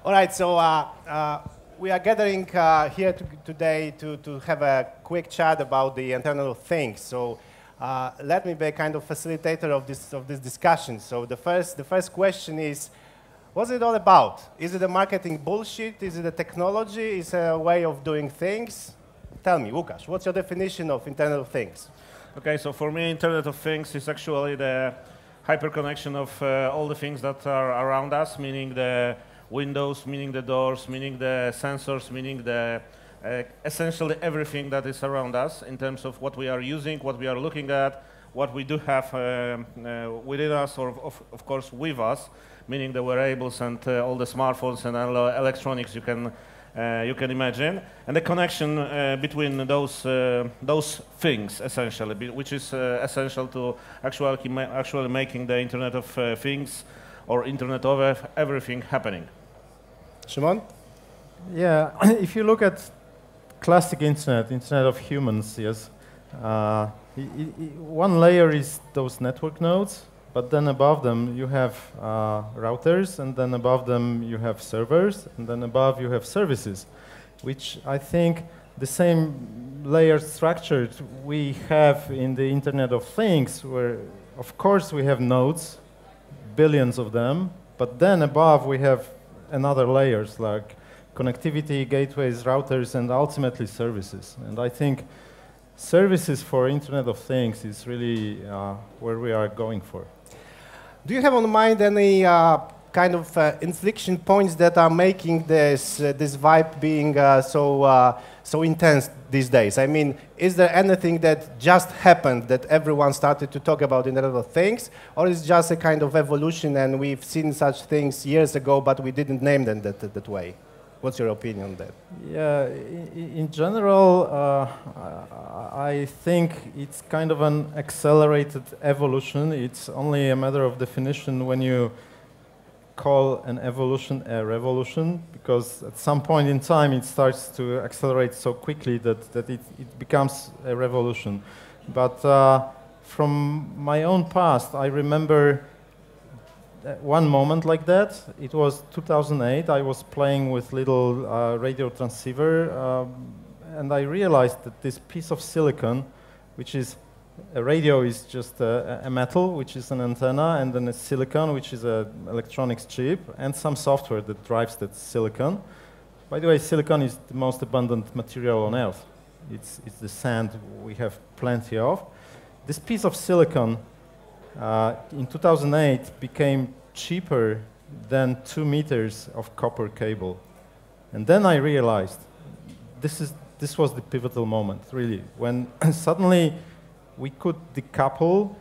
All right, so we are gathering here today to have a quick chat about the Internet of Things. So let me be a kind of facilitator of this discussion. So the first question is, what's it all about? Is it a marketing bullshit? Is it a technology? Is it a way of doing things? Tell me, Lukasz, what's your definition of Internet of Things? Okay, so for me, Internet of Things is actually the hyperconnection of all the things that are around us, meaning the windows, meaning the doors, meaning the sensors, meaning the essentially everything that is around us in terms of what we are using, what we are looking at, what we do have within us, or of course with us, meaning the wearables and all the smartphones and electronics you can imagine, and the connection between those things essentially, which is essential to actually making the Internet of Things or Internet of everything happening. Szymon? Yeah, if you look at classic Internet of humans, yes, one layer is those network nodes, but then above them you have routers, and then above them you have servers, and then above you have services, which I think the same layer structure we have in the Internet of Things, where of course we have nodes, billions of them, but then above we have another layers like connectivity, gateways, routers, and ultimately services. And I think services for Internet of Things is really where we are going for. Do you have on mind any kind of inflection points that are making this vibe being so intense these days? I mean, is there anything that just happened that everyone started to talk about Internet of Things, or is it just a kind of evolution and we've seen such things years ago, but we didn't name them that way? What's your opinion on that? Yeah, in general, I think it's kind of an accelerated evolution. It's only a matter of definition when you call an evolution a revolution, because at some point in time it starts to accelerate so quickly that it becomes a revolution. But from my own past, I remember one moment like that. It was 2008. I was playing with little radio transceiver, and I realized that this piece of silicon, which is a radio, is just a metal, which is an antenna, and then a silicon, which is an electronics chip, and some software that drives that silicon. By the way, silicon is the most abundant material on Earth. It's the sand we have plenty of. This piece of silicon in 2008 became cheaper than 2 meters of copper cable. And then I realized this was the pivotal moment, really, when suddenly we could decouple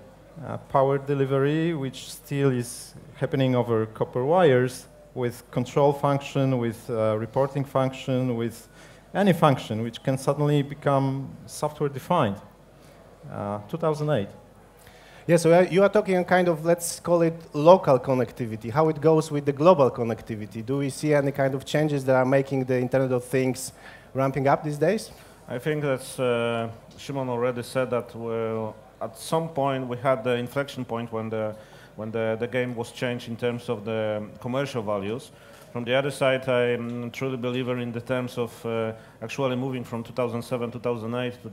power delivery, which still is happening over copper wires, with control function, with reporting function, with any function, which can suddenly become software defined. 2008. Yeah, so you are talking kind of, let's call it local connectivity, how it goes with the global connectivity. Do we see any kind of changes that are making the Internet of Things ramping up these days? I think that's, Szymon already said that at some point we had the inflection point when the game was changed in terms of the commercial values. From the other side, I'm truly a believer in the terms of actually moving from 2007, 2008 to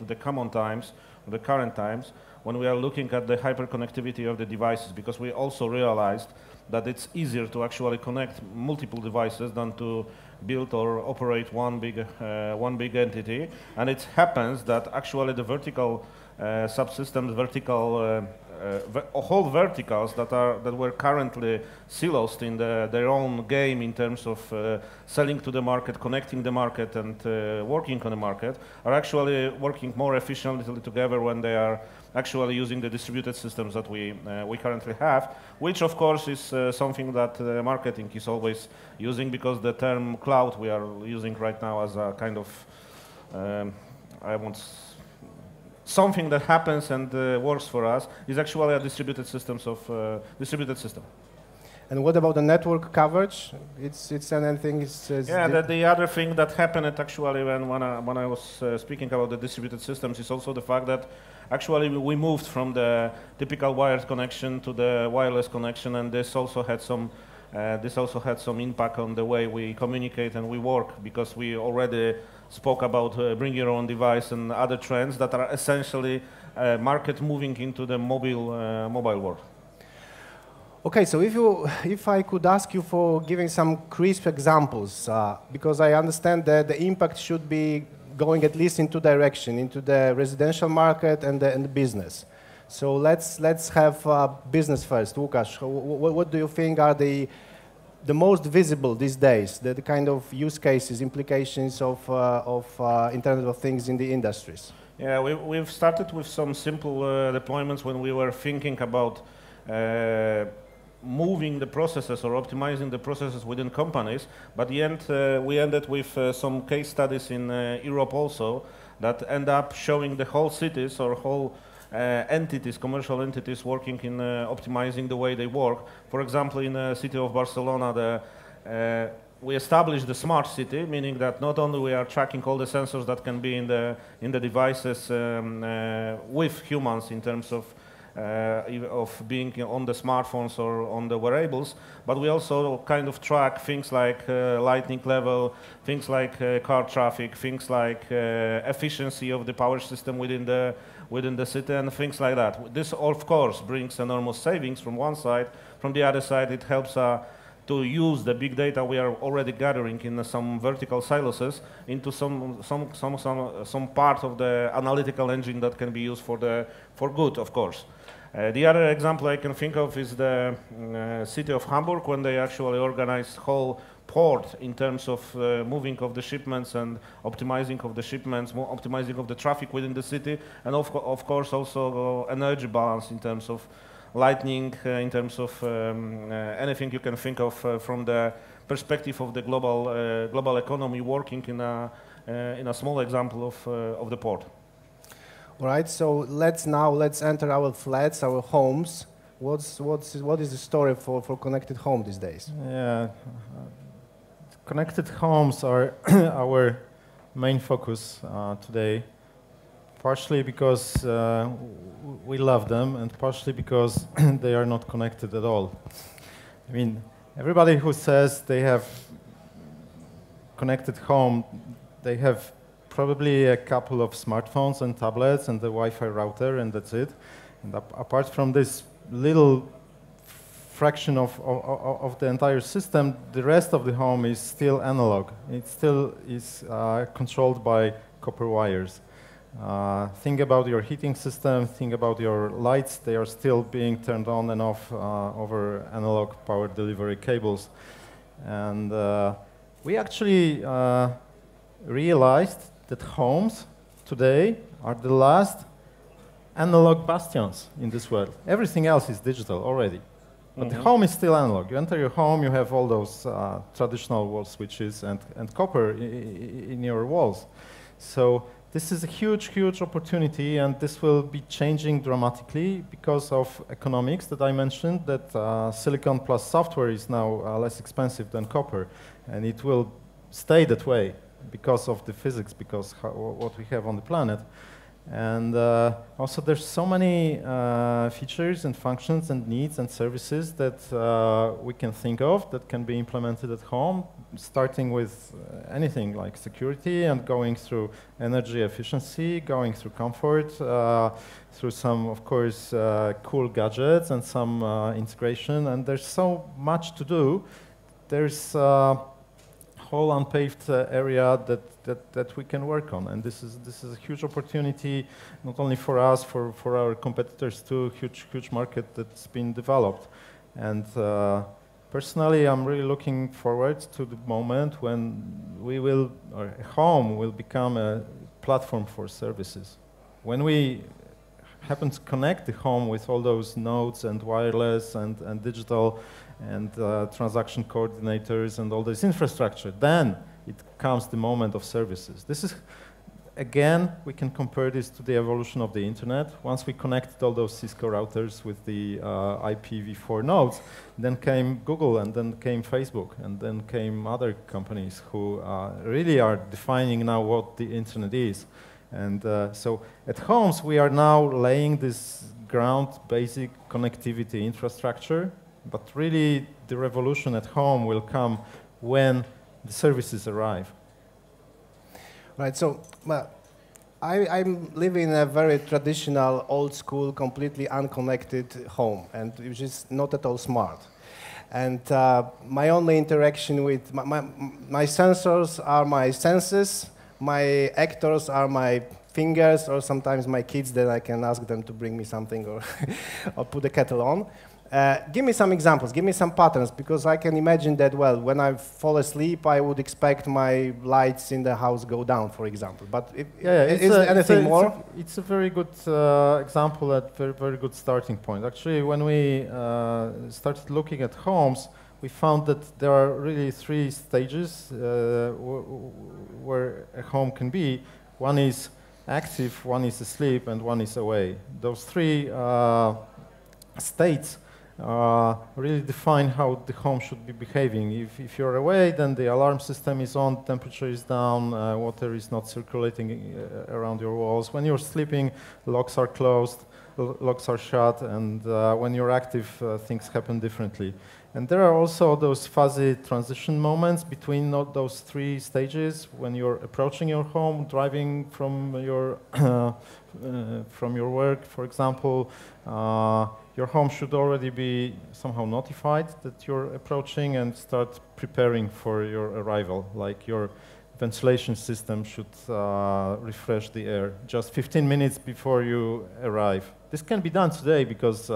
the common times, the current times, when we are looking at the hyperconnectivity of the devices, because we also realized that it's easier to actually connect multiple devices than to build or operate one big entity. And it happens that actually the vertical subsystems, whole verticals that were currently silos in their own game in terms of selling to the market, connecting the market, and working on the market, are actually working more efficiently together when they are actually using the distributed systems that we currently have, which of course is something that marketing is always using, because the term cloud we are using right now as a kind of something that happens and works for us is actually a distributed system. And what about the network coverage? It's anything. Yeah, the other thing that happened actually when I was speaking about the distributed systems is also the fact that actually we moved from the typical wired connection to the wireless connection, and this also had some this also had some impact on the way we communicate and we work, because we already spoke about bring your own device and other trends that are essentially market moving into the mobile world. Okay, so if I could ask you for giving some crisp examples, because I understand that the impact should be going at least in two directions, into the residential market and the business. So let's have business first. Lukasz, what do you think are the most visible these days, the kind of use cases, implications of Internet of Things in the industries? Yeah, we've started with some simple deployments when we were thinking about moving the processes or optimizing the processes within companies, but the end we ended with some case studies in Europe also that end up showing the whole cities or whole entities, commercial entities working in optimizing the way they work. For example, in the city of Barcelona, we established the smart city, meaning that not only we are tracking all the sensors that can be in the devices with humans in terms of being on the smartphones or on the wearables, but we also kind of track things like lightning level, things like car traffic, things like efficiency of the power system within the city, and things like that. This, of course, brings enormous savings from one side. From the other side, it helps to use the big data we are already gathering in some vertical silos into some part of the analytical engine that can be used for good, of course. The other example I can think of is the city of Hamburg, when they actually organized whole port in terms of moving of the shipments and optimizing of the shipments, optimizing of the traffic within the city, and of course also energy balance in terms of lightning, in terms of anything you can think of from the perspective of the global economy working in a small example of the port. All right, so let's enter our flats, our homes. What is the story for connected home these days? Yeah, connected homes are our main focus today, partially because we love them and partially because they are not connected at all. I mean, everybody who says they have connected home, they have probably a couple of smartphones and tablets and the Wi-Fi router, and that's it. And apart from this little fraction of the entire system, the rest of the home is still analog. It still is controlled by copper wires. Think about your heating system, think about your lights. They are still being turned on and off over analog power delivery cables. And we actually realized that homes today are the last analog bastions in this world. Everything else is digital already. But the home is still analog. You enter your home, you have all those traditional wall switches and copper in your walls. So this is a huge, huge opportunity, and this will be changing dramatically because of economics that I mentioned, that silicon plus software is now less expensive than copper, and it will stay that way because of the physics, because what we have on the planet. And also there's so many features and functions and needs and services that we can think of that can be implemented at home, starting with anything like security and going through energy efficiency, going through comfort, through some, of course, cool gadgets and some integration. And there's so much to do. There's whole unpaved area that we can work on, and this is a huge opportunity, not only for us, for our competitors too. Huge market that's been developed, and personally, I'm really looking forward to the moment when a home will become a platform for services. When we happen to connect the home with all those nodes and wireless and digital and transaction coordinators and all this infrastructure, then it comes the moment of services. This is, again, we can compare this to the evolution of the internet. Once we connected all those Cisco routers with the IPv4 nodes, then came Google, and then came Facebook, and then came other companies who really are defining now what the internet is. And so at homes, we are now laying this ground basic connectivity infrastructure But really, the revolution at home will come when the services arrive. Right, so I'm living in a very traditional, old school, completely unconnected home, and which is not at all smart. And my only interaction with my sensors are my senses, my actors are my fingers, or sometimes my kids that I can ask them to bring me something or, or put the kettle on. Give me some examples, give me some patterns, because I can imagine that, well, when I fall asleep, I would expect my lights in the house go down, for example. But is there anything more? It's a very good example, at very good starting point. Actually, when we started looking at homes, we found that there are really three stages where a home can be. One is active, one is asleep, and one is away. Those three states really define how the home should be behaving. If you're away, then the alarm system is on, temperature is down, water is not circulating around your walls. When you're sleeping, locks are closed, locks are shut, and when you're active, things happen differently. And there are also those fuzzy transition moments between those three stages when you're approaching your home, driving from your work, for example. Your home should already be somehow notified that you're approaching and start preparing for your arrival, like your ventilation system should refresh the air just 15 minutes before you arrive. This can be done today because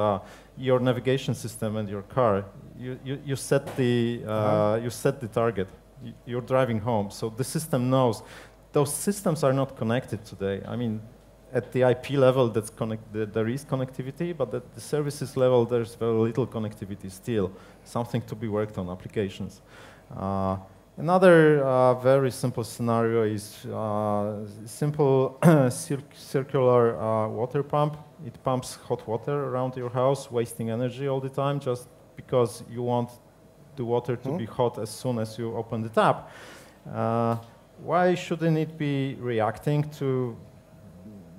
your navigation system and your car, you set the target. You're driving home, so the system knows. Those systems are not connected today. I mean, at the IP level, there is connectivity, but at the services level, there's very little connectivity still. Something to be worked on, applications. Another very simple scenario is simple circular water pump. It pumps hot water around your house, wasting energy all the time, just because you want the water to be hot as soon as you open the tap. Why shouldn't it be reacting to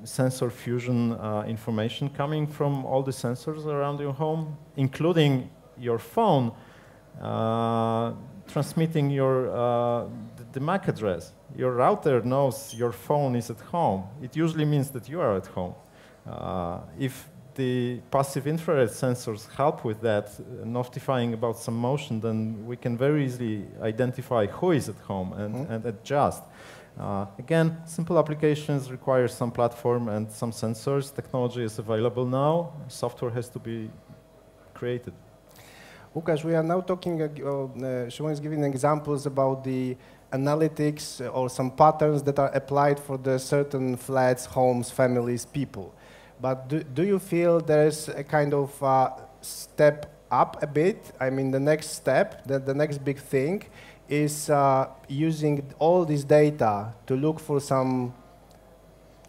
sensor fusion information coming from all the sensors around your home, including your phone, transmitting the MAC address? Your router knows your phone is at home. It usually means that you are at home. If the passive infrared sensors help with that, notifying about some motion, then we can very easily identify who is at home and adjust. Again, simple applications require some platform and some sensors. Technology is available now. Software has to be created. Lukasz, we are now talking, Szymon is giving examples about the analytics or some patterns that are applied for the certain flats, homes, families, people. But do you feel there's a kind of step up a bit? I mean, the next step, the next big thing is using all this data to look for some...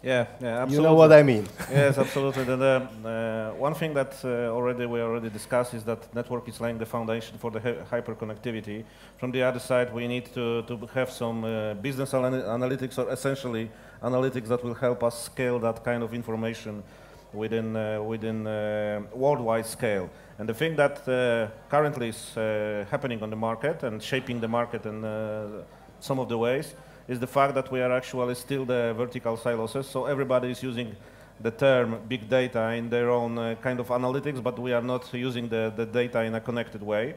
Yeah, absolutely. You know what I mean? Yes, absolutely. One thing that we already discussed is that network is laying the foundation for the hyperconnectivity. From the other side, we need to have some business analytics, or essentially analytics that will help us scale that kind of information within worldwide scale. And the thing that currently is happening on the market and shaping the market in some of the ways is the fact that we are actually still the vertical silos. So everybody is using the term big data in their own kind of analytics, but we are not using the data in a connected way.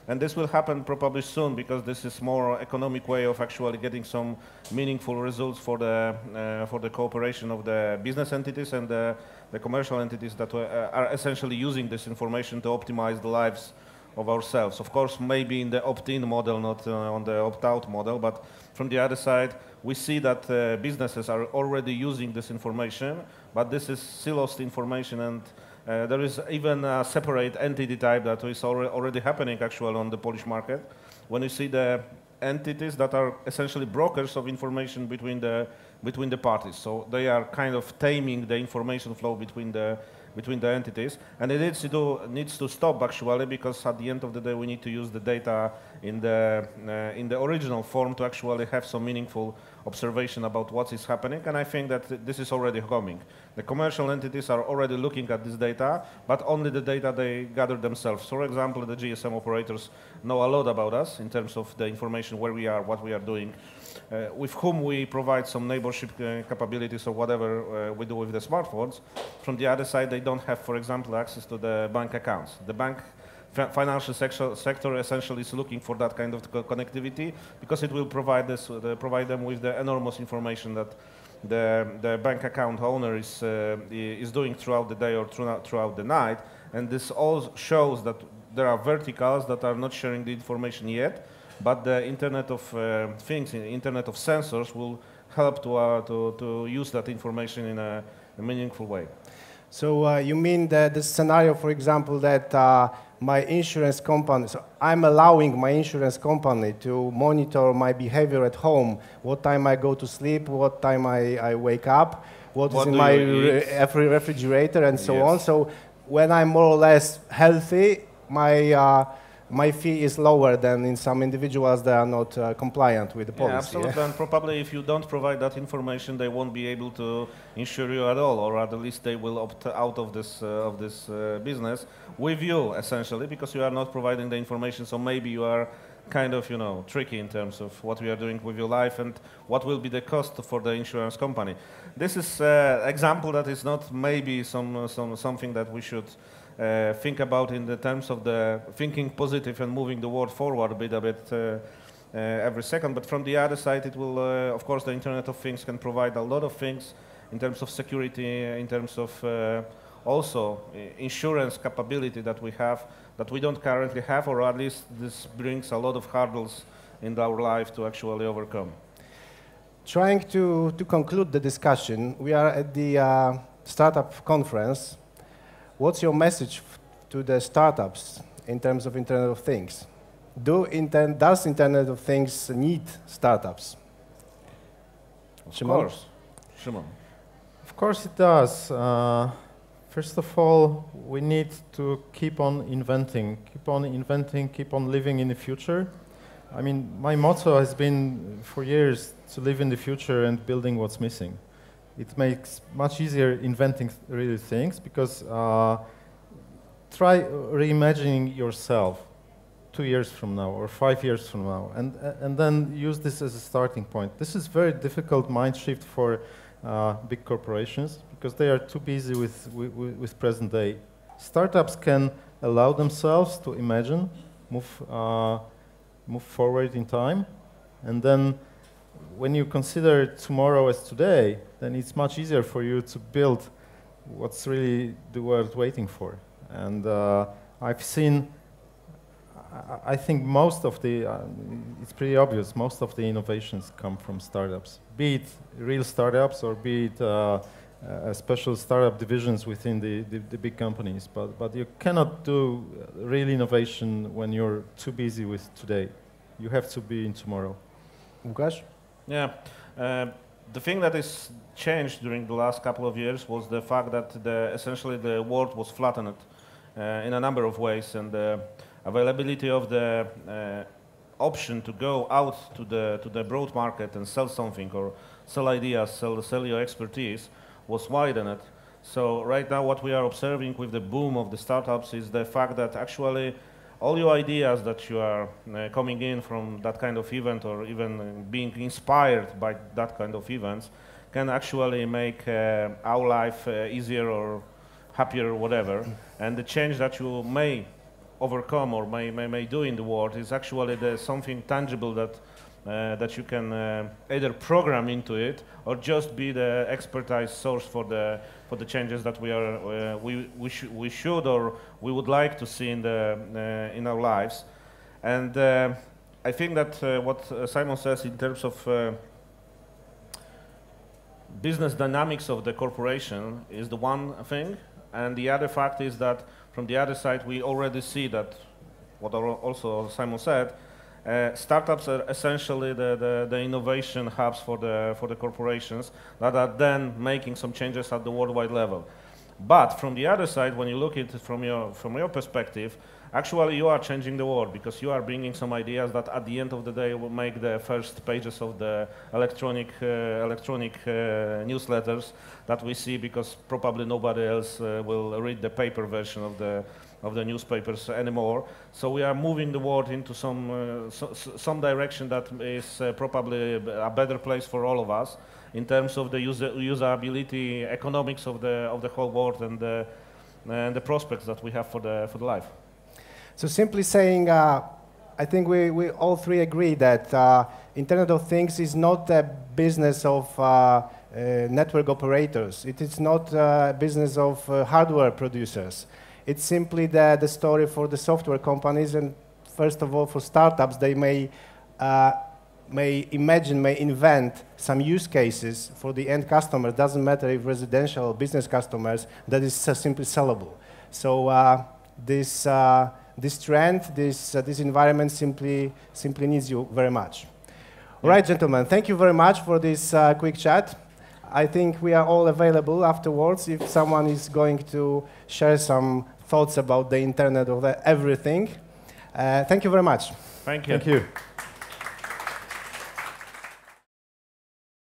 And this will happen probably soon, because this is more economic way of actually getting some meaningful results for the cooperation of the business entities and the commercial entities that are essentially using this information to optimize the lives of ourselves. Of course, maybe in the opt-in model, not on the opt-out model, but from the other side, we see that businesses are already using this information, but this is siloed information, and there is even a separate entity type that is already happening actually on the Polish market. When you see the entities that are essentially brokers of information between the parties, so they are kind of taming the information flow between the between the entities, and it needs to stop actually, because at the end of the day we need to use the data in the original form to actually have some meaningful observation about what is happening, and I think that this is already coming. The commercial entities are already looking at this data, but only the data they gather themselves. For example, the GSM operators know a lot about us in terms of the information, where we are, what we are doing, with whom we provide some neighborship capabilities or whatever we do with the smartphones. From the other side, they don't have, for example, access to the bank accounts. The bank financial sector essentially is looking for that kind of connectivity, because it will provide them with the enormous information that the bank account owner is doing throughout the day or throughout the night. And this all shows that there are verticals that are not sharing the information yet, but the Internet of Things, the Internet of Sensors, will help to use that information in a meaningful way. So you mean that the scenario, for example, that my insurance company, so I'm allowing my insurance company to monitor my behavior at home, what time I go to sleep, what time I wake up, what is in my refrigerator, and so on. So when I'm more or less healthy, my fee is lower than in some individuals that are not compliant with the policy. Yeah, absolutely. And probably if you don't provide that information, they won't be able to insure you at all, or at least they will opt out of this business with you, essentially, because you are not providing the information. So maybe you are kind of, tricky in terms of what we are doing with your life and what will be the cost for the insurance company. This is an example that is not maybe something that we should think about in the terms of the thinking positive and moving the world forward a bit every second. But from the other side, it will, of course, the Internet of Things can provide a lot of things in terms of security, in terms of also insurance capability that we have, that we don't currently have, or at least this brings a lot of hurdles in our life to actually overcome. Trying to conclude the discussion, we are at the startup conference. What's your message to the startups in terms of Internet of Things? Does Internet of Things need startups? Of course. Szymon. Of course it does. First of all, we need to keep on inventing, keep on living in the future. I mean, my motto has been for years to live in the future and building what's missing. It makes much easier inventing real things, because try reimagining yourself 2 years from now or 5 years from now, and then use this as a starting point. This is very difficult mind shift for big corporations, because they are too busy with present day. Startups can allow themselves to imagine, move forward in time, and then when you consider tomorrow as today, then it's much easier for you to build what's really the world waiting for. And I've seen, I think most of the, it's pretty obvious, most of the innovations come from startups, be it real startups or be it special startup divisions within the big companies. But you cannot do real innovation when you're too busy with today. You have to be in tomorrow. Lukasz? Yeah, the thing that is changed during the last couple of years was the fact that essentially the world was flattened in a number of ways, and the availability of the option to go out to the broad market and sell something, or sell ideas, sell your expertise, was widened. So right now what we are observing with the boom of the startups is the fact that actually all your ideas that you are coming in from that kind of event, or even being inspired by that kind of events, can actually make our life easier or happier or whatever. And the change that you may overcome or may do in the world is actually something tangible that you can either program into it or just be the expertise source for the changes that we should or we would like to see in our lives. And I think that what Szymon says in terms of business dynamics of the corporation is the one thing, and the other fact is that from the other side we already see that what also Szymon said. Startups are essentially the innovation hubs for the corporations that are then making some changes at the worldwide level. But from the other side, when you look at it from your perspective, actually you are changing the world because you are bringing some ideas that at the end of the day will make the first pages of the electronic newsletters that we see, because probably nobody else will read the paper version of the newspapers anymore. So we are moving the world into some direction that is probably a better place for all of us in terms of the usability, economics of the whole world, and the prospects that we have for the life. So simply saying, I think we all three agree that Internet of Things is not a business of network operators. It is not a business of hardware producers. It's simply the story for the software companies, and first of all for startups. They may invent some use cases for the end customer. Doesn't matter if residential or business customers, that is simply sellable. So this trend, this environment simply needs you very much. All right, gentlemen, thank you very much for this quick chat. I think we are all available afterwards if someone is going to share some thoughts about the Internet of Everything. Thank you very much. Thank you. Thank you.